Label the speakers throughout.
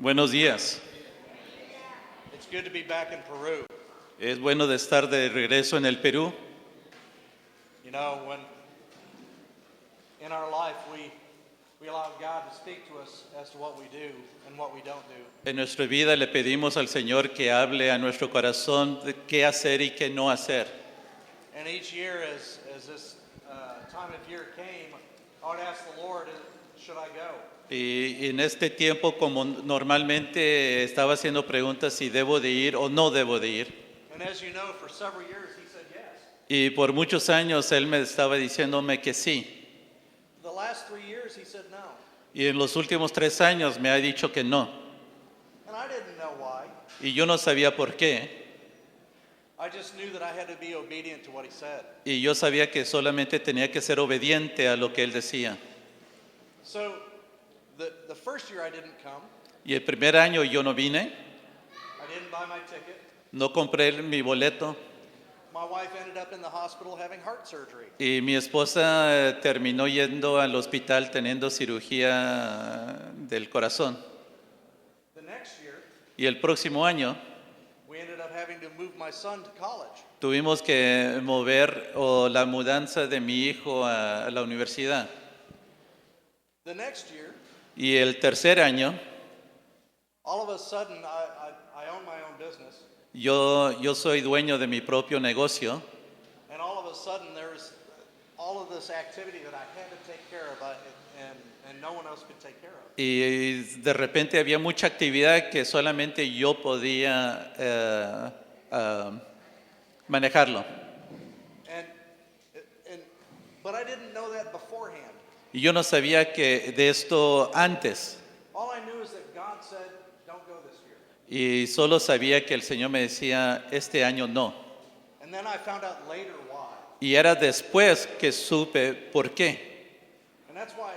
Speaker 1: Buenos días.
Speaker 2: It's good to be back in Peru.
Speaker 1: Es bueno de estar de regreso en el Perú.
Speaker 2: You know, when in our life we allow God to speak to us as to what we do and what we don't do.
Speaker 1: En nuestra vida le pedimos al Señor que hable a nuestro corazón de qué hacer y qué no hacer.
Speaker 2: And each year, as this time of year came, I would ask the Lord, should I go?
Speaker 1: Y en este tiempo, como normalmente estaba haciendo preguntas si debo de ir o no debo de ir.
Speaker 2: And as you know, for several years He said yes.
Speaker 1: Y por muchos años Él me estaba diciéndome que sí.
Speaker 2: The last 3 years He said no.
Speaker 1: Y en los últimos 3 años me ha dicho que no.
Speaker 2: And I didn't know why.
Speaker 1: Y yo no sabía por qué.
Speaker 2: I just knew that I had to be obedient to what He said.
Speaker 1: Y yo sabía que solamente tenía que ser obediente a lo que Él decía.
Speaker 2: So the first year I didn't come.
Speaker 1: Y el primer año yo no vine,
Speaker 2: I didn't buy my ticket.
Speaker 1: no compré mi boleto.
Speaker 2: My wife ended up in the hospital having heart surgery.
Speaker 1: Y mi esposa terminó yendo al hospital teniendo cirugía del corazón.
Speaker 2: The next year,
Speaker 1: Y el próximo año
Speaker 2: we ended up having to move my son to college.
Speaker 1: tuvimos que mover la mudanza de mi hijo a la universidad.
Speaker 2: The next year,
Speaker 1: Y el tercer año
Speaker 2: all of a sudden, I own my own business,
Speaker 1: yo soy dueño de mi propio negocio.
Speaker 2: and all of a sudden there was all of this activity that I had to take care of, and no one else could take care of.
Speaker 1: Y de repente había mucha actividad que solamente yo podía manejarlo.
Speaker 2: But I didn't know that beforehand.
Speaker 1: Y yo no sabía que de esto antes.
Speaker 2: All I knew is that God said, "Don't go this year."
Speaker 1: Y solo sabía que el Señor me decía, este año no.
Speaker 2: And then I found out later why.
Speaker 1: Y era después que supe por qué.
Speaker 2: And that's why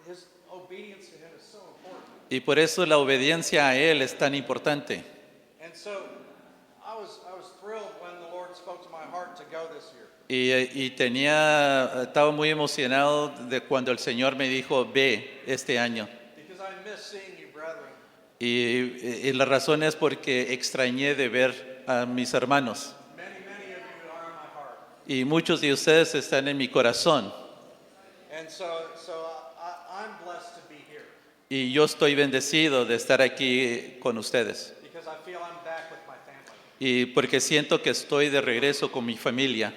Speaker 2: His obedience to Him is so important.
Speaker 1: Y por eso la obediencia a Él es tan importante.
Speaker 2: And so I was thrilled when the Lord spoke to my heart to go this year.
Speaker 1: Y estaba muy emocionado de cuando el Señor me dijo, ve este año.
Speaker 2: Because I miss seeing you, brethren.
Speaker 1: Y la razón es porque extrañé de ver a mis hermanos.
Speaker 2: Many of you are in my heart.
Speaker 1: Y muchos de ustedes están en mi corazón.
Speaker 2: And so I'm blessed to be here.
Speaker 1: Y yo estoy bendecido de estar aquí con ustedes.
Speaker 2: Because I feel I'm back with my family.
Speaker 1: Y porque siento que estoy de regreso con mi familia.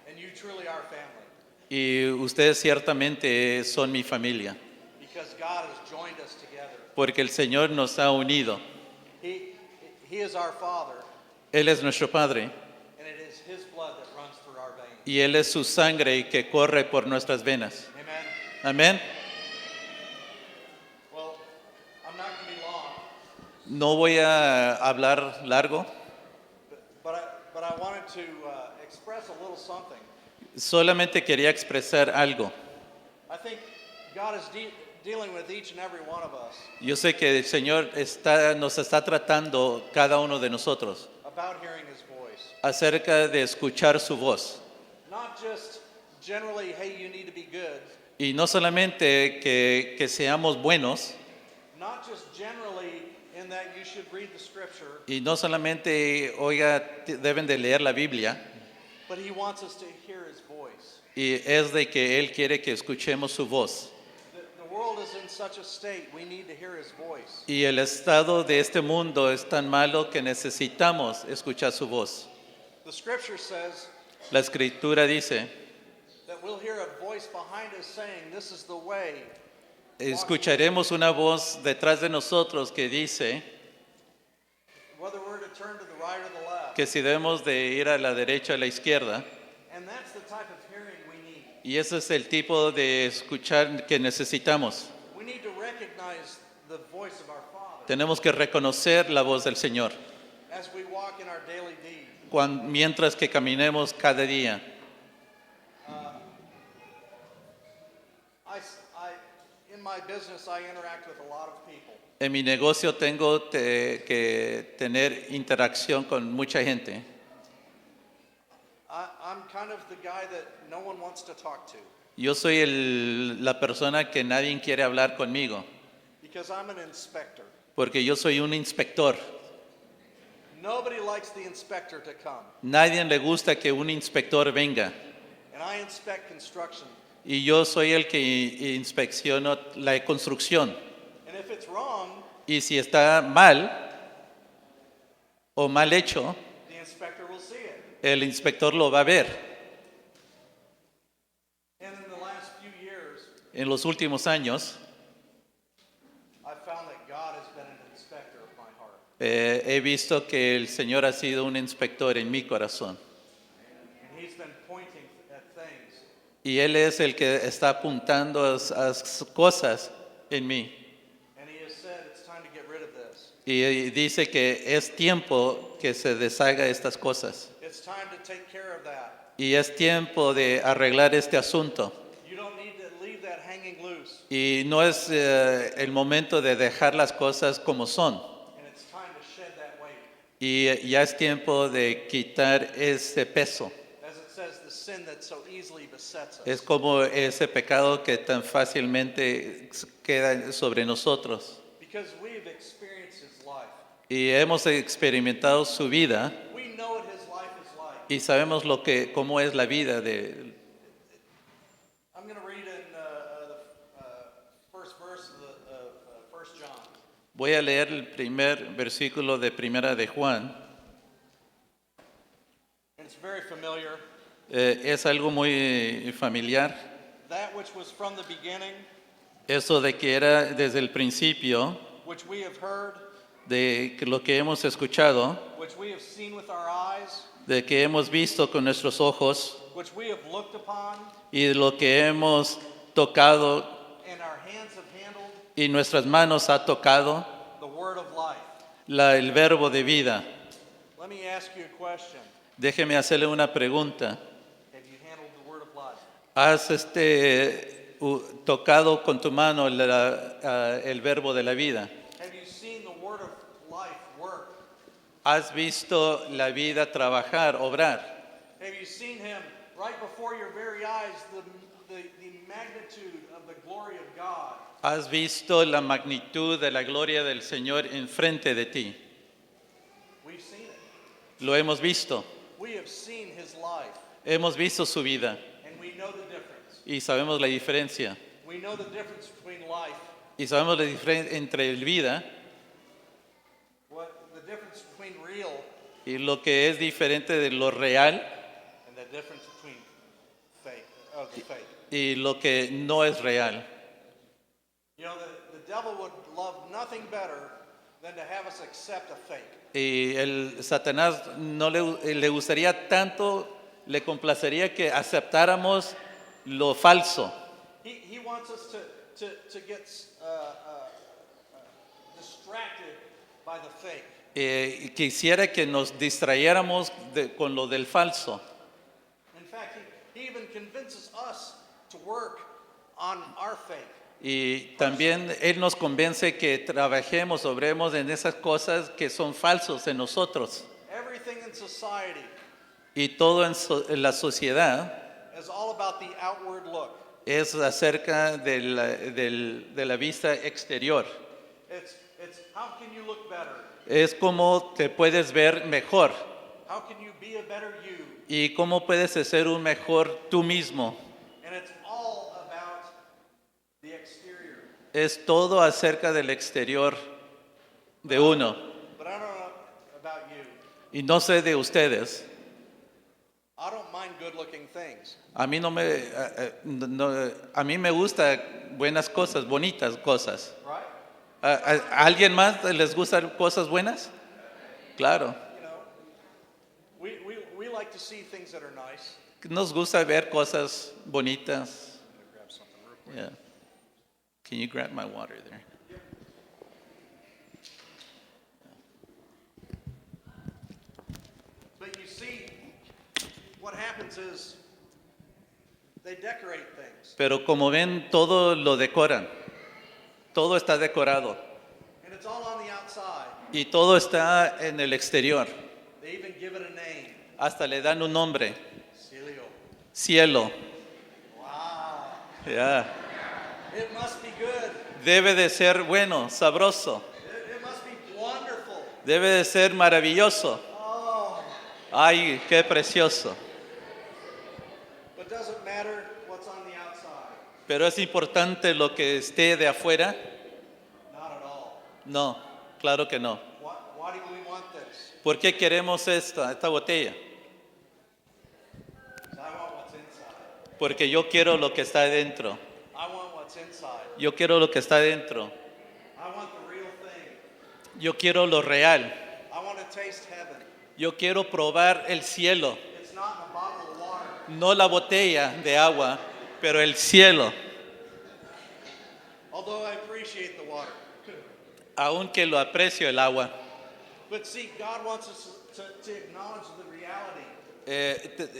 Speaker 2: And you truly are family.
Speaker 1: Y ustedes ciertamente son mi familia.
Speaker 2: Because God has joined us together.
Speaker 1: Porque el Señor nos ha unido.
Speaker 2: He is our Father.
Speaker 1: Él es nuestro Padre.
Speaker 2: And it is His blood that runs through our veins.
Speaker 1: Y Él es su sangre que corre por nuestras venas.
Speaker 2: Amen.
Speaker 1: Amén.
Speaker 2: Well, I'm not going to be long.
Speaker 1: No voy a hablar largo.
Speaker 2: But I wanted to express a little something.
Speaker 1: Solamente quería expresar algo.
Speaker 2: I think God is dealing with each and every one of us
Speaker 1: Yo sé que el Señor nos está tratando cada uno de nosotros
Speaker 2: about hearing His voice.
Speaker 1: acerca de escuchar su voz.
Speaker 2: Not just generally, hey, you need to be good.
Speaker 1: Y no solamente que seamos buenos,
Speaker 2: Not just generally in that you should read the scripture,
Speaker 1: y no solamente, oiga, deben de leer la Biblia,
Speaker 2: but He wants us to hear His voice.
Speaker 1: y es de que Él quiere que escuchemos su voz.
Speaker 2: The world is in such a state, we need to hear His voice.
Speaker 1: Y el estado de este mundo es tan malo que necesitamos escuchar su voz.
Speaker 2: The scripture says
Speaker 1: La Escritura dice,
Speaker 2: that we'll hear a voice behind us saying, "This is the way."
Speaker 1: escucharemos una voz detrás de nosotros que dice
Speaker 2: Whether we're to turn to the right or the left.
Speaker 1: que si debemos de ir a la derecha o a la izquierda.
Speaker 2: And that's the type of hearing we need.
Speaker 1: Y ese es el tipo de escuchar que necesitamos.
Speaker 2: We need to recognize the voice of our Father
Speaker 1: Tenemos que reconocer la voz del Señor
Speaker 2: as we walk in our daily deed.
Speaker 1: mientras que caminemos cada día.
Speaker 2: In my business, I interact with a lot of people.
Speaker 1: En mi negocio tengo que tener interacción con mucha gente.
Speaker 2: I'm kind of the guy that no one wants to talk to.
Speaker 1: Yo soy la persona que nadie quiere hablar conmigo.
Speaker 2: because I'm an inspector.
Speaker 1: porque yo soy un inspector.
Speaker 2: Nobody likes the inspector to come.
Speaker 1: Nadie le gusta que un inspector venga.
Speaker 2: And I inspect construction.
Speaker 1: Y yo soy el que inspecciono la construcción.
Speaker 2: And if it's wrong,
Speaker 1: Y si está mal o mal hecho,
Speaker 2: the inspector will see it.
Speaker 1: el inspector lo va a ver.
Speaker 2: And in the last few years,
Speaker 1: En los últimos años,
Speaker 2: I've found that God has been an inspector of my heart.
Speaker 1: he visto que el Señor ha sido un inspector en mi corazón.
Speaker 2: And He's been pointing at things.
Speaker 1: Y Él es el que está apuntando a cosas en mí.
Speaker 2: And He has said, it's time to get rid of this.
Speaker 1: Y dice que es tiempo que se deshaga estas cosas.
Speaker 2: It's time to take care of that.
Speaker 1: Y es tiempo de arreglar este asunto.
Speaker 2: You don't need to leave that hanging loose.
Speaker 1: Y no es el momento de dejar las cosas como son.
Speaker 2: And it's time to shed that weight.
Speaker 1: Y ya es tiempo de quitar ese peso.
Speaker 2: As it says, the sin that so easily besets us.
Speaker 1: Es como ese pecado que tan fácilmente queda sobre nosotros.
Speaker 2: Because we've experienced His life.
Speaker 1: Y hemos experimentado su vida
Speaker 2: We know what His life is like.
Speaker 1: y sabemos cómo es la vida de.
Speaker 2: I'm going to read in the first verse of 1 John.
Speaker 1: Voy a leer el primer versículo de Primera de Juan.
Speaker 2: And it's very familiar.
Speaker 1: Es algo muy familiar.
Speaker 2: That which was from the beginning,
Speaker 1: Eso de que era desde el principio,
Speaker 2: which we have heard,
Speaker 1: de que lo que hemos escuchado,
Speaker 2: which we have seen with our eyes,
Speaker 1: de que hemos visto con nuestros ojos
Speaker 2: which we have looked upon,
Speaker 1: y de lo que hemos tocado
Speaker 2: and our hands have handled,
Speaker 1: y nuestras manos ha tocado,
Speaker 2: the word of life.
Speaker 1: el verbo de vida.
Speaker 2: Let me ask you a question.
Speaker 1: Déjeme hacerle una pregunta.
Speaker 2: Have you handled the word of life?
Speaker 1: ¿Has tocado con tu mano el verbo de la vida?
Speaker 2: Have you seen the word of life work?
Speaker 1: ¿Has visto la vida trabajar, obrar?
Speaker 2: Have you seen Him right before your very eyes, the magnitude of the glory of God?
Speaker 1: ¿Has visto la magnitud de la gloria del Señor enfrente de ti?
Speaker 2: We've seen it.
Speaker 1: Lo hemos visto.
Speaker 2: We have seen His life,
Speaker 1: Hemos visto su vida
Speaker 2: and we know the difference.
Speaker 1: y sabemos la diferencia.
Speaker 2: We know the difference between life,
Speaker 1: Y sabemos la diferencia entre el vida
Speaker 2: the difference between real,
Speaker 1: y lo que es diferente de lo real
Speaker 2: and the difference between fake, the fake.
Speaker 1: y lo que no es real.
Speaker 2: You know, the devil would love nothing better than to have us accept a fake.
Speaker 1: Y el Satanás no le gustaría tanto, le complacería que aceptáramos lo falso.
Speaker 2: He wants us to get distracted by the fake.
Speaker 1: Quisiera que nos distrayéramos con lo del falso.
Speaker 2: In fact, he even convinces us to work on our fake.
Speaker 1: Y también Él nos convence que trabajemos, obremos en esas cosas que son falsos en nosotros.
Speaker 2: Everything in society
Speaker 1: Y todo en la sociedad
Speaker 2: is all about the outward look.
Speaker 1: es acerca de la vista exterior.
Speaker 2: It's how can you look better?
Speaker 1: Es cómo te puedes ver mejor
Speaker 2: How can you be a better you?
Speaker 1: y cómo puedes ser un mejor tú mismo.
Speaker 2: And it's all about the exterior.
Speaker 1: Es todo acerca del exterior de uno.
Speaker 2: But I don't know about you.
Speaker 1: Y no sé de ustedes.
Speaker 2: I don't mind good-looking things.
Speaker 1: A mí a mí me gustan buenas cosas, bonitas cosas.
Speaker 2: Right?
Speaker 1: ¿A alguien más les gustan cosas buenas? Claro.
Speaker 2: You know, we like to see things that are nice.
Speaker 1: Nos gusta ver cosas bonitas.
Speaker 2: I'm gonna grab something real quick.
Speaker 1: Yeah. Can you grab my water there?
Speaker 2: But you see, what happens is they decorate things.
Speaker 1: Pero como ven, todo lo decoran. Todo está decorado.
Speaker 2: And it's all on the outside.
Speaker 1: Y todo está en el exterior.
Speaker 2: They even give it a name.
Speaker 1: Hasta le dan un nombre.
Speaker 2: Celio.
Speaker 1: Cielo.
Speaker 2: Wow.
Speaker 1: Yeah.
Speaker 2: It must be good.
Speaker 1: Debe de ser bueno, sabroso.
Speaker 2: It must be wonderful.
Speaker 1: Debe de ser maravilloso.
Speaker 2: Oh,
Speaker 1: Ay, qué precioso.
Speaker 2: but does it matter what's on the outside?
Speaker 1: Pero es importante lo que esté de afuera.
Speaker 2: Not at all.
Speaker 1: No, claro que no.
Speaker 2: Why do we want this?
Speaker 1: ¿Por qué queremos esta botella?
Speaker 2: 'Cause I want what's inside.
Speaker 1: Porque yo quiero lo que está adentro.
Speaker 2: I want what's inside.
Speaker 1: Yo quiero lo que está adentro.
Speaker 2: I want the real thing.
Speaker 1: Yo quiero lo real.
Speaker 2: I want to taste heaven.
Speaker 1: Yo quiero probar el cielo.
Speaker 2: It's not in a bottle of water.
Speaker 1: No la botella de agua, pero el cielo.
Speaker 2: Although I appreciate the water.
Speaker 1: Aunque lo aprecio el agua.
Speaker 2: But see, God wants us to acknowledge the reality.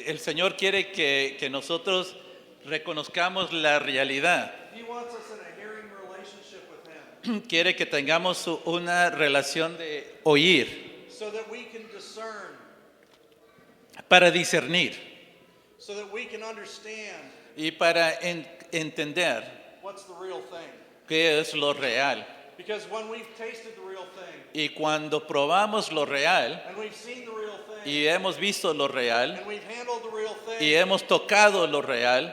Speaker 1: El Señor quiere que nosotros reconozcamos la realidad.
Speaker 2: He wants us in a hearing relationship with Him
Speaker 1: Quiere que tengamos una relación de oír
Speaker 2: so that we can discern,
Speaker 1: para discernir
Speaker 2: so that we can understand
Speaker 1: y para entender
Speaker 2: what's the real thing.
Speaker 1: qué es lo real.
Speaker 2: Because when we've tasted the real thing
Speaker 1: Y cuando probamos lo real
Speaker 2: and we've seen the real thing
Speaker 1: y hemos visto lo real
Speaker 2: and we've handled the real
Speaker 1: y
Speaker 2: thing,
Speaker 1: hemos tocado lo real,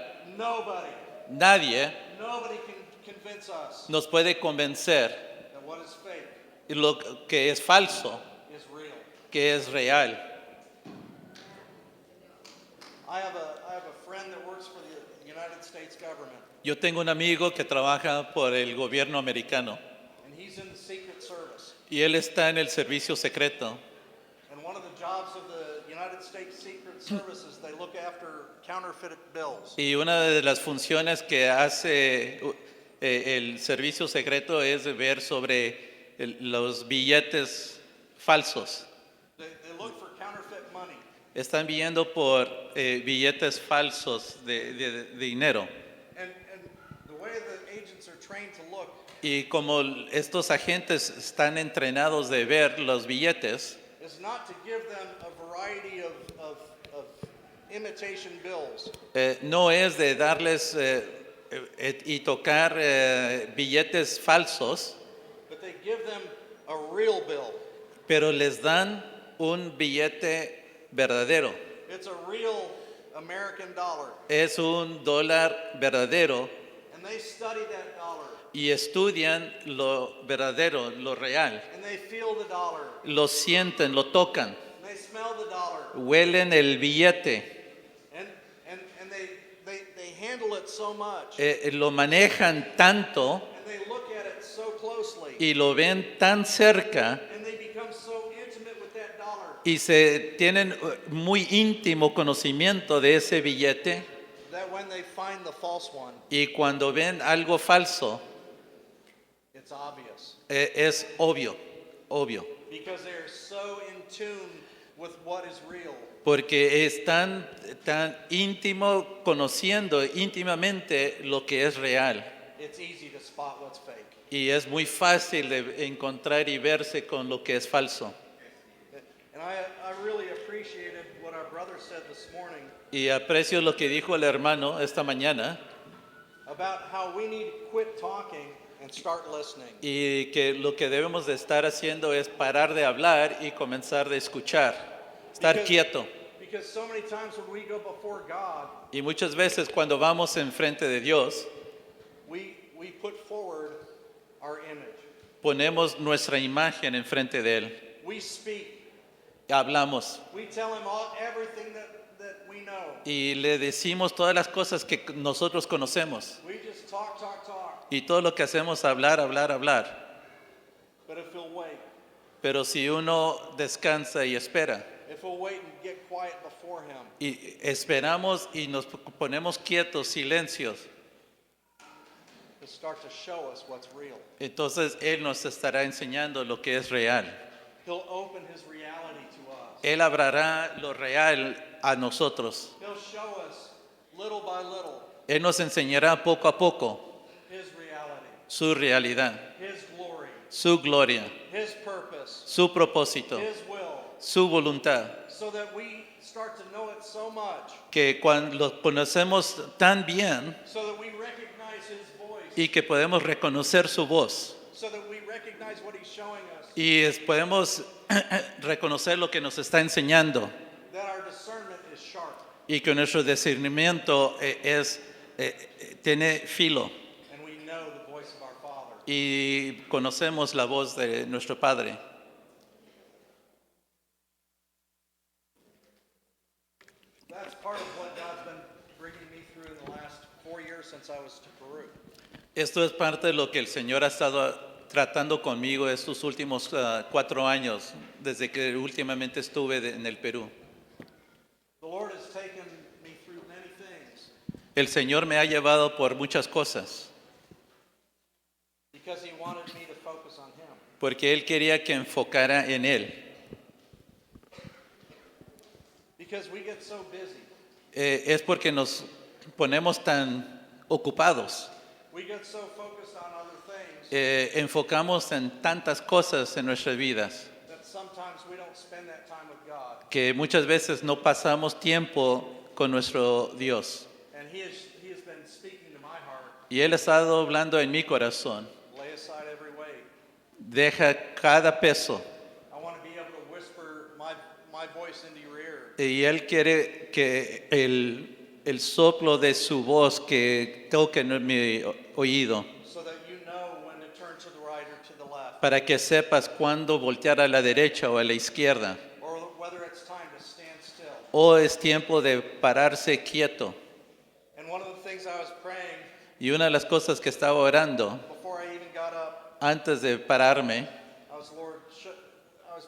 Speaker 1: nadie
Speaker 2: nobody can convince us
Speaker 1: nos puede convencer
Speaker 2: that what is fake
Speaker 1: de lo que es falso,
Speaker 2: is real.
Speaker 1: que es real.
Speaker 2: I have a friend that works for the United States government,
Speaker 1: Yo tengo un amigo que trabaja por el gobierno americano
Speaker 2: and he's in the Secret Service.
Speaker 1: y él está en el servicio secreto.
Speaker 2: And one of the jobs of the United States Secret Service is they look after counterfeit bills.
Speaker 1: Y una de las funciones que hace el servicio secreto es ver sobre los billetes falsos.
Speaker 2: They look for counterfeit money.
Speaker 1: Están viendo por billetes falsos de dinero.
Speaker 2: And the way the agents are trained to look
Speaker 1: Y como estos agentes están entrenados de ver los billetes,
Speaker 2: is not to give them a variety of imitation bills,
Speaker 1: no es de darles y tocar billetes falsos,
Speaker 2: but they give them a real bill.
Speaker 1: pero les dan un billete verdadero.
Speaker 2: It's a real American dollar.
Speaker 1: Es un dólar verdadero
Speaker 2: And they study that dollar.
Speaker 1: y estudian lo verdadero, lo real.
Speaker 2: And they feel the dollar.
Speaker 1: Lo sienten, lo tocan,
Speaker 2: And they smell the dollar.
Speaker 1: huelen el billete,
Speaker 2: And they handle it so much.
Speaker 1: lo manejan tanto
Speaker 2: And they look at it so closely.
Speaker 1: y lo ven tan cerca
Speaker 2: And they become so intimate with that dollar
Speaker 1: y se tienen muy íntimo conocimiento de ese billete
Speaker 2: that when they find the false one,
Speaker 1: y cuando ven algo falso
Speaker 2: it's obvious.
Speaker 1: es obvio,
Speaker 2: Because they're so in tune with what is real.
Speaker 1: porque están tan íntimo conociendo íntimamente lo que es real
Speaker 2: It's easy to spot what's fake.
Speaker 1: y es muy fácil de encontrar y verse con lo que es falso.
Speaker 2: And I really appreciated what our brother said this morning
Speaker 1: Y aprecio lo que dijo el hermano esta mañana
Speaker 2: about how we need to quit talking and start listening.
Speaker 1: y que lo que debemos de estar haciendo es parar de hablar y comenzar de escuchar, estar quieto.
Speaker 2: Because so many times when we go before God,
Speaker 1: Y muchas veces cuando vamos enfrente de Dios,
Speaker 2: we put forward our image.
Speaker 1: ponemos nuestra imagen enfrente de Él,
Speaker 2: We speak.
Speaker 1: hablamos
Speaker 2: We tell him everything that we know.
Speaker 1: y le decimos todas las cosas que nosotros conocemos.
Speaker 2: We just talk.
Speaker 1: Y todo lo que hacemos es hablar.
Speaker 2: But if he'll wait,
Speaker 1: Pero si uno descansa y espera,
Speaker 2: if we'll wait and get quiet before him,
Speaker 1: y esperamos y nos ponemos quietos, silencios,
Speaker 2: he'll start to show us what's real.
Speaker 1: entonces Él nos estará enseñando lo que es real.
Speaker 2: He'll open his reality to us.
Speaker 1: Él hablará lo real a nosotros.
Speaker 2: He'll show us little by little
Speaker 1: Él nos enseñará poco a poco
Speaker 2: his reality,
Speaker 1: su realidad,
Speaker 2: his glory,
Speaker 1: su gloria,
Speaker 2: his purpose,
Speaker 1: su propósito,
Speaker 2: his will,
Speaker 1: su voluntad,
Speaker 2: so that we start to know it so much,
Speaker 1: que cuando lo conocemos tan bien,
Speaker 2: so that we recognize his voice
Speaker 1: y que podemos reconocer su voz
Speaker 2: so that we recognize what He's showing us,
Speaker 1: y podemos reconocer lo que nos está enseñando
Speaker 2: that our discernment is sharp,
Speaker 1: y que nuestro discernimiento tiene filo
Speaker 2: and we know the voice of our Father.
Speaker 1: y conocemos la voz de nuestro Padre.
Speaker 2: That's part of what God's been bringing me through in the last 4 years since I was to Peru.
Speaker 1: Esto es parte de lo que el Señor ha estado tratando conmigo estos últimos 4 años, desde que últimamente estuve en el Perú.
Speaker 2: The Lord has taken me through many things
Speaker 1: El Señor me ha llevado por muchas cosas,
Speaker 2: because He wanted me to focus on Him.
Speaker 1: porque Él quería que enfocara en Él.
Speaker 2: Because we get so busy.
Speaker 1: Es porque nos ponemos tan ocupados,
Speaker 2: We get so focused on other things
Speaker 1: enfocamos en tantas cosas en nuestras vidas,
Speaker 2: that sometimes we don't spend that time with God.
Speaker 1: que muchas veces no pasamos tiempo con nuestro Dios.
Speaker 2: And He has been speaking to my heart.
Speaker 1: Y Él ha estado hablando en mi corazón.
Speaker 2: Lay aside every weight.
Speaker 1: Deja cada peso.
Speaker 2: I want to be able to whisper my voice into your ear.
Speaker 1: Y Él quiere que el soplo de su voz que toque en mi oído,
Speaker 2: So that you know when to turn to the right or to the left,
Speaker 1: para que sepas cuándo voltear a la derecha o a la izquierda,
Speaker 2: or whether it's time to stand still.
Speaker 1: o es tiempo de pararse quieto.
Speaker 2: And one of the things I was praying
Speaker 1: Y una de las cosas que estaba orando
Speaker 2: before I even got up,
Speaker 1: antes de pararme,
Speaker 2: I was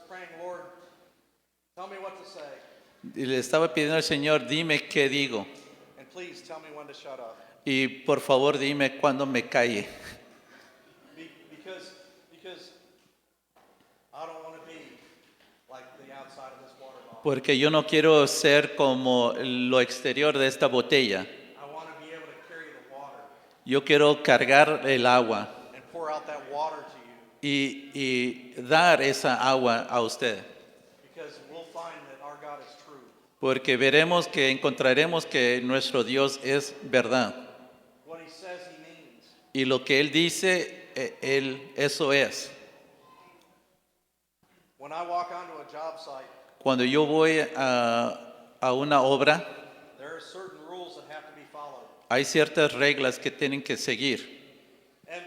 Speaker 2: praying, Lord, tell me what to say,
Speaker 1: y le estaba pidiendo al Señor, dime qué digo,
Speaker 2: and please tell me when to shut up.
Speaker 1: y por favor dime cuándo me calle,
Speaker 2: Because I don't want to be like the outside of this water bottle.
Speaker 1: porque yo no quiero ser como lo exterior de esta botella.
Speaker 2: I want to be able to carry the water
Speaker 1: Yo quiero cargar el agua
Speaker 2: and pour out that water to you,
Speaker 1: y dar esa agua a usted,
Speaker 2: because we'll find that our God is true.
Speaker 1: porque encontraremos que nuestro Dios es verdad.
Speaker 2: What He says He means.
Speaker 1: Y lo que Él dice, eso es.
Speaker 2: When I walk onto a job site,
Speaker 1: Cuando yo voy a una obra,
Speaker 2: there are certain rules that have to be followed.
Speaker 1: hay ciertas reglas que tienen que seguir.
Speaker 2: And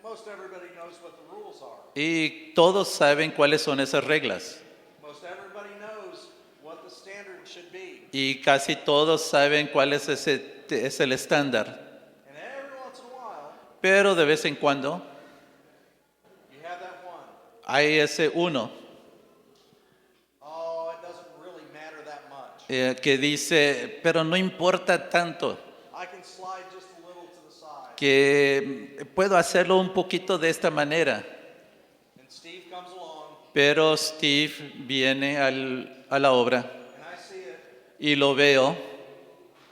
Speaker 2: most everybody knows what the rules are.
Speaker 1: Y todos saben cuáles son esas reglas.
Speaker 2: Most everybody knows what the standard should be.
Speaker 1: Y casi todos saben cuál es el estándar.
Speaker 2: And every once in a while,
Speaker 1: Pero de vez en cuando
Speaker 2: you have that one.
Speaker 1: hay ese uno
Speaker 2: Oh, it doesn't really matter that much.
Speaker 1: que dice, pero no importa tanto,
Speaker 2: I can slide just a little to the side.
Speaker 1: que puedo hacerlo un poquito de esta manera.
Speaker 2: And Steve comes along,
Speaker 1: Pero Steve viene a la obra
Speaker 2: and I see it,
Speaker 1: y lo veo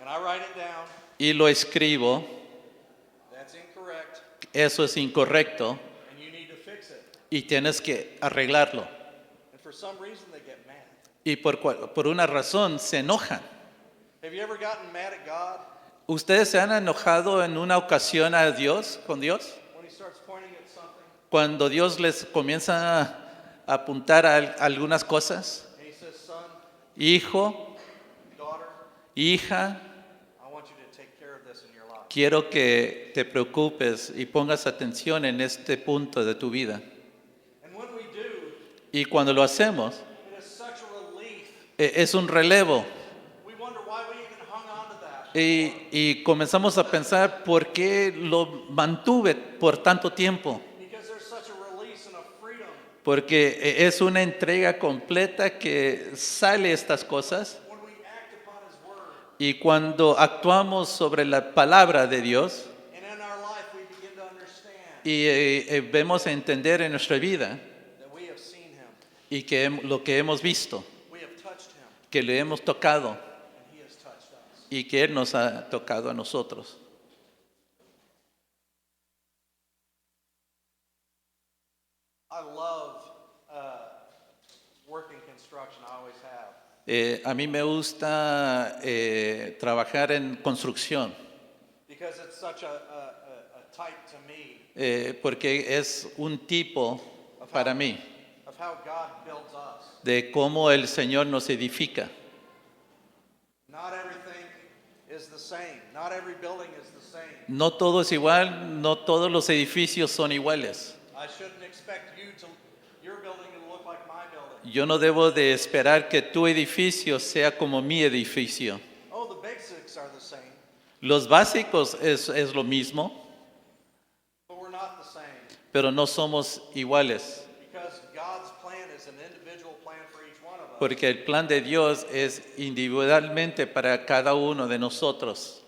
Speaker 2: and I write it down.
Speaker 1: y lo escribo.
Speaker 2: That's incorrect,
Speaker 1: Eso es incorrecto
Speaker 2: and you need to fix it.
Speaker 1: y tienes que arreglarlo.
Speaker 2: And for some reason, they get mad.
Speaker 1: Y por una razón se enojan.
Speaker 2: Have you ever gotten mad at God
Speaker 1: ¿Ustedes se han enojado en una ocasión a Dios, con Dios?
Speaker 2: when He starts pointing at something?
Speaker 1: Cuando Dios les comienza a apuntar a algunas cosas.
Speaker 2: And He says, son,
Speaker 1: Hijo,
Speaker 2: daughter,
Speaker 1: hija,
Speaker 2: I want you to take care of this in your life.
Speaker 1: quiero que te preocupes y pongas atención en este punto de tu vida.
Speaker 2: And when we do,
Speaker 1: Y cuando lo hacemos,
Speaker 2: it is such a relief.
Speaker 1: es un relevo.
Speaker 2: We wonder why we even hung on to that.
Speaker 1: Y comenzamos a pensar por qué lo mantuve por tanto tiempo.
Speaker 2: Because there's such a release and a freedom
Speaker 1: Porque es una entrega completa que sale estas cosas.
Speaker 2: when we act upon His word.
Speaker 1: Y cuando actuamos sobre la palabra de Dios
Speaker 2: And in our life, we begin to understand
Speaker 1: y vemos a entender en nuestra vida
Speaker 2: that we have seen Him,
Speaker 1: y que lo que hemos visto,
Speaker 2: we have touched Him,
Speaker 1: que le hemos tocado
Speaker 2: and He has touched us.
Speaker 1: y que Él nos ha tocado a nosotros.
Speaker 2: I love working construction. I always have.
Speaker 1: A mí me gusta trabajar en construcción
Speaker 2: Because it's such a type to me
Speaker 1: porque es un tipo para mí
Speaker 2: of how God builds us.
Speaker 1: de cómo el Señor nos edifica.
Speaker 2: Not everything is the same. Not every building is the same.
Speaker 1: No todo es igual, no todos los edificios son iguales.
Speaker 2: I shouldn't expect your building to look like my building.
Speaker 1: Yo no debo de esperar que tu edificio sea como mi edificio.
Speaker 2: Oh, the basics are the same,
Speaker 1: Los básicos es lo mismo,
Speaker 2: but we're not the same.
Speaker 1: pero no somos iguales.
Speaker 2: Because God's plan is an individual plan for each one of us.
Speaker 1: Porque el plan de Dios es individualmente para cada uno de nosotros.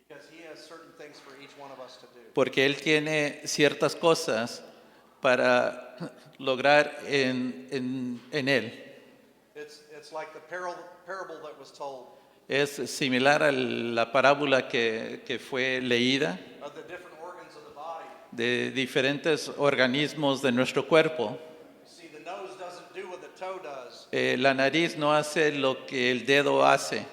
Speaker 2: Because He has certain things for each one of us to do.
Speaker 1: Porque Él tiene ciertas cosas para lograr en Él.
Speaker 2: It's like the parable that was told
Speaker 1: Es similar a la parábola que fue leída
Speaker 2: of the different organs of the body.
Speaker 1: de diferentes organismos de nuestro cuerpo.
Speaker 2: See, the nose doesn't do what the toe does.
Speaker 1: La nariz no hace lo que el dedo hace.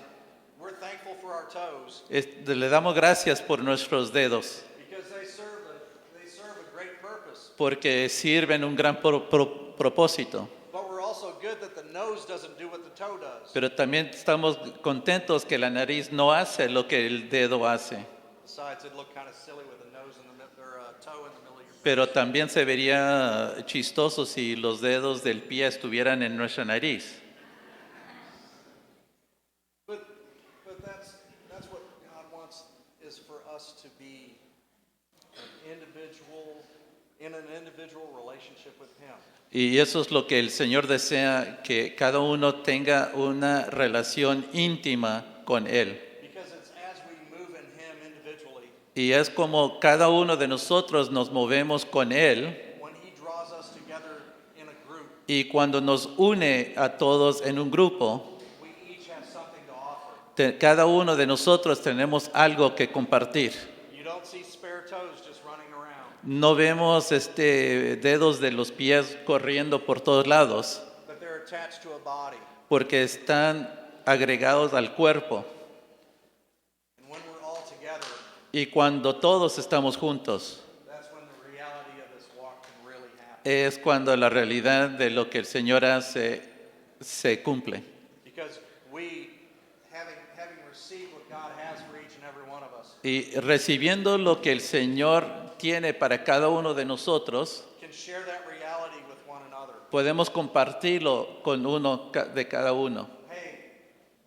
Speaker 2: We're thankful for our toes
Speaker 1: Le damos gracias por nuestros dedos,
Speaker 2: because they serve a great purpose.
Speaker 1: porque sirven un gran propósito.
Speaker 2: But we're also good that the nose doesn't do what the toe does.
Speaker 1: Pero también estamos contentos que la nariz no hace lo que el dedo hace.
Speaker 2: Besides, it'd look kind of silly with a nose or a toe in the middle of your face.
Speaker 1: Pero también se vería chistoso si los dedos del pie estuvieran en nuestra nariz.
Speaker 2: But that's what God wants is for us to be in an individual relationship with Him.
Speaker 1: Y eso es lo que el Señor desea, que cada uno tenga una relación íntima con Él.
Speaker 2: Because it's as we move in Him individually,
Speaker 1: Y es como cada uno de nosotros nos movemos con Él,
Speaker 2: when He draws us together in a group,
Speaker 1: y cuando nos une a todos en un grupo,
Speaker 2: we each have something to offer.
Speaker 1: cada uno de nosotros tenemos algo que compartir.
Speaker 2: You don't see spare toes just running around.
Speaker 1: No vemos dedos de los pies corriendo por todos lados,
Speaker 2: But they're attached to a body.
Speaker 1: porque están agregados al cuerpo.
Speaker 2: And when we're all together,
Speaker 1: Y cuando todos estamos juntos,
Speaker 2: that's when the reality of this walk can really happen.
Speaker 1: es cuando la realidad de lo que el Señor hace se cumple.
Speaker 2: Because we, having received what God has for each and every one of us,
Speaker 1: Y recibiendo lo que el Señor tiene para cada uno de nosotros,
Speaker 2: can share that reality with one another.
Speaker 1: podemos compartirlo con uno de cada uno.
Speaker 2: Hey,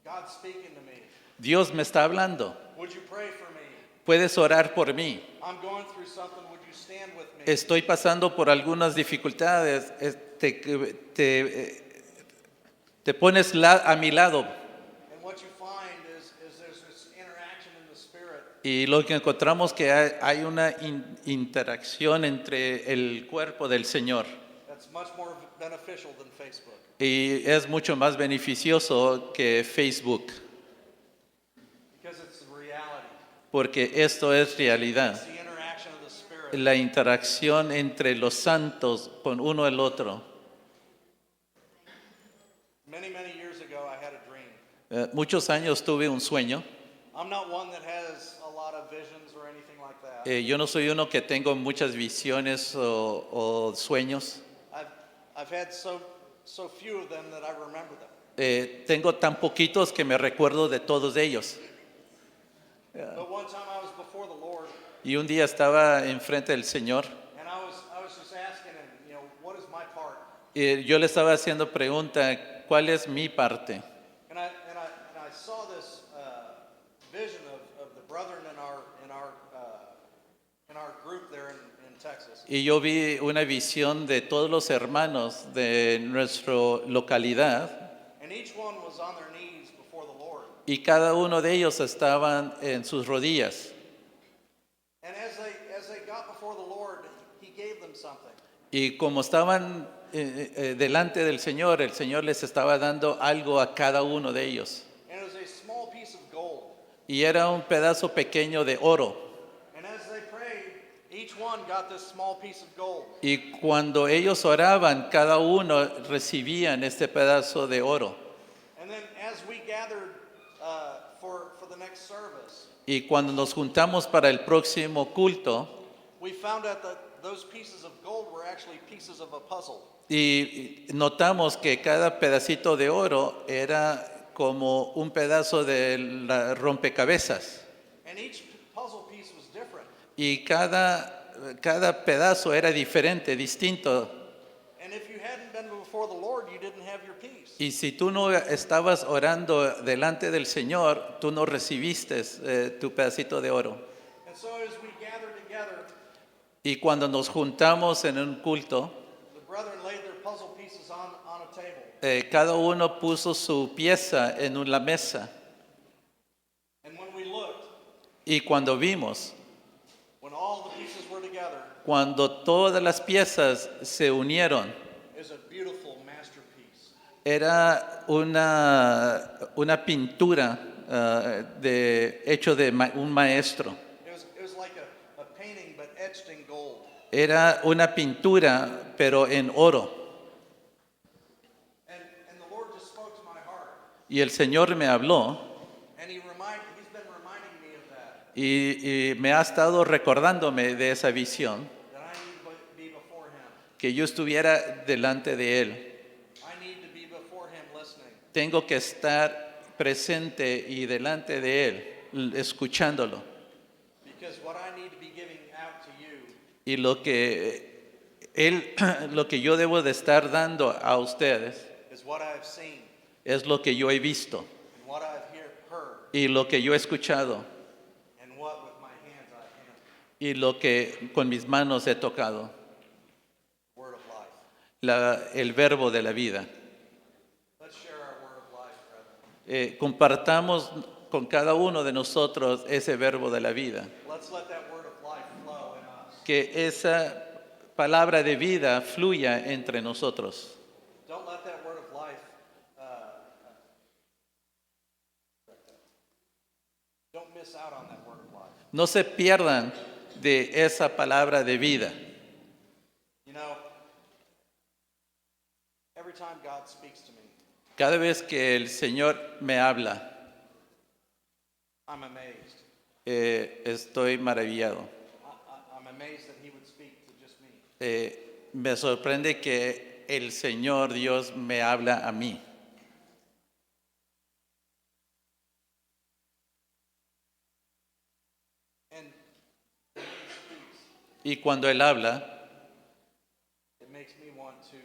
Speaker 2: God's speaking to me.
Speaker 1: Dios me está hablando.
Speaker 2: Would you pray for me?
Speaker 1: Puedes orar por mí.
Speaker 2: I'm going through something. Would you stand with me?
Speaker 1: Estoy pasando por algunas dificultades. Te pones a mi lado.
Speaker 2: And what you find is there's this interaction in the spirit.
Speaker 1: Y lo que encontramos que hay una interacción entre el cuerpo del Señor.
Speaker 2: That's much more beneficial than Facebook.
Speaker 1: Y es mucho más beneficioso que Facebook,
Speaker 2: Because it's the reality.
Speaker 1: porque esto es realidad.
Speaker 2: It's the interaction of the spirit.
Speaker 1: La interacción entre los santos con uno el otro.
Speaker 2: Many years ago, I had a dream.
Speaker 1: Muchos años tuve un sueño.
Speaker 2: I'm not one that has a lot of visions or anything like that.
Speaker 1: Yo no soy uno que tengo muchas visiones o sueños.
Speaker 2: I've had so few of them that I remember them.
Speaker 1: Tengo tan poquitos que me recuerdo de todos ellos.
Speaker 2: But one time I was before the Lord,
Speaker 1: Y un día estaba enfrente del Señor
Speaker 2: and I was just asking Him, what is my part?
Speaker 1: y yo le estaba haciendo pregunta, ¿cuál es mi parte?
Speaker 2: And I saw this vision of the brethren in our group there in Texas.
Speaker 1: Y yo vi una visión de todos los hermanos de nuestra localidad
Speaker 2: And each one was on their knees before the Lord.
Speaker 1: y cada uno de ellos estaban en sus rodillas.
Speaker 2: And as they got before the Lord, He gave them something.
Speaker 1: Y como estaban delante del Señor, el Señor les estaba dando algo a cada uno de ellos.
Speaker 2: And it was a small piece of gold.
Speaker 1: Y era un pedazo pequeño de oro.
Speaker 2: And as they prayed, each one got this small piece of gold.
Speaker 1: Y cuando ellos oraban, cada uno recibían este pedazo de oro.
Speaker 2: And then as we gathered for the next service,
Speaker 1: Y cuando nos juntamos para el próximo culto,
Speaker 2: we found out that those pieces of gold were actually pieces of a puzzle.
Speaker 1: Y notamos que cada pedacito de oro era como un pedazo de la rompecabezas.
Speaker 2: And each puzzle piece was different.
Speaker 1: Y cada pedazo era diferente, distinto.
Speaker 2: And if you hadn't been before the Lord, you didn't have your peace.
Speaker 1: Y si tú no estabas orando delante del Señor, tú no recibiste tu pedacito de oro.
Speaker 2: And so as we gather together,
Speaker 1: Y cuando nos juntamos en un culto,
Speaker 2: the brethren laid their puzzle pieces on a table.
Speaker 1: cada uno puso su pieza en la mesa.
Speaker 2: And when we looked,
Speaker 1: Y cuando vimos,
Speaker 2: when all the pieces were together,
Speaker 1: cuando todas las piezas se unieron,
Speaker 2: it was a beautiful masterpiece.
Speaker 1: era una pintura hecho de un maestro.
Speaker 2: It was like a painting but etched in gold.
Speaker 1: Era una pintura, pero en oro.
Speaker 2: And the Lord just spoke to my heart.
Speaker 1: Y el Señor me habló
Speaker 2: And He's been reminding me of that.
Speaker 1: y me ha estado recordándome de esa visión,
Speaker 2: That I need to be before Him.
Speaker 1: que yo estuviera delante de Él.
Speaker 2: I need to be before Him listening.
Speaker 1: Tengo que estar presente y delante de Él, escuchándolo.
Speaker 2: Because what I need to be giving out to you
Speaker 1: Y lo que yo debo de estar dando a ustedes
Speaker 2: is what I've seen
Speaker 1: es lo que yo he visto
Speaker 2: and what I've heard
Speaker 1: y lo que yo he escuchado
Speaker 2: and what with my hands I handle.
Speaker 1: y lo que con mis manos he tocado,
Speaker 2: Word of life.
Speaker 1: el verbo de la vida.
Speaker 2: Let's share our word of life, brethren.
Speaker 1: Compartamos con cada uno de nosotros ese verbo de la vida.
Speaker 2: Let's let that word of life flow in us.
Speaker 1: Que esa palabra de vida fluya entre nosotros.
Speaker 2: Don't let that word of life don't miss out on that word of life.
Speaker 1: No se pierdan de esa palabra de vida.
Speaker 2: You know, every time God speaks to me,
Speaker 1: Cada vez que el Señor me habla,
Speaker 2: I'm amazed.
Speaker 1: estoy maravillado.
Speaker 2: I'm amazed that He would speak to just me.
Speaker 1: Me sorprende que el Señor Dios me habla a mí.
Speaker 2: And when He speaks,
Speaker 1: Y cuando Él habla,
Speaker 2: it makes me want to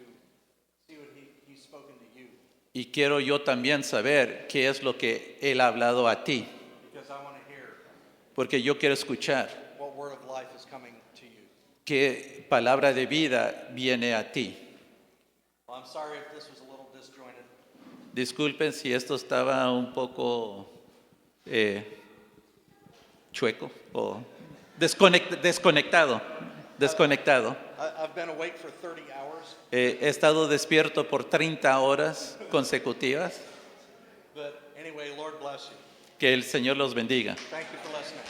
Speaker 2: see what He's spoken to you.
Speaker 1: y quiero yo también saber qué es lo que Él ha hablado a ti,
Speaker 2: Because I want to hear
Speaker 1: porque yo quiero escuchar
Speaker 2: what word of life is coming to you.
Speaker 1: qué palabra de vida viene a ti.
Speaker 2: Well, I'm sorry if this was a little disjointed.
Speaker 1: Disculpen si esto estaba un poco chueco o desconectado.
Speaker 2: I've been awake for 30 hours,
Speaker 1: He estado despierto por 30 horas consecutivas.
Speaker 2: but anyway, Lord bless you.
Speaker 1: Que el Señor los bendiga.
Speaker 2: Thank you for listening.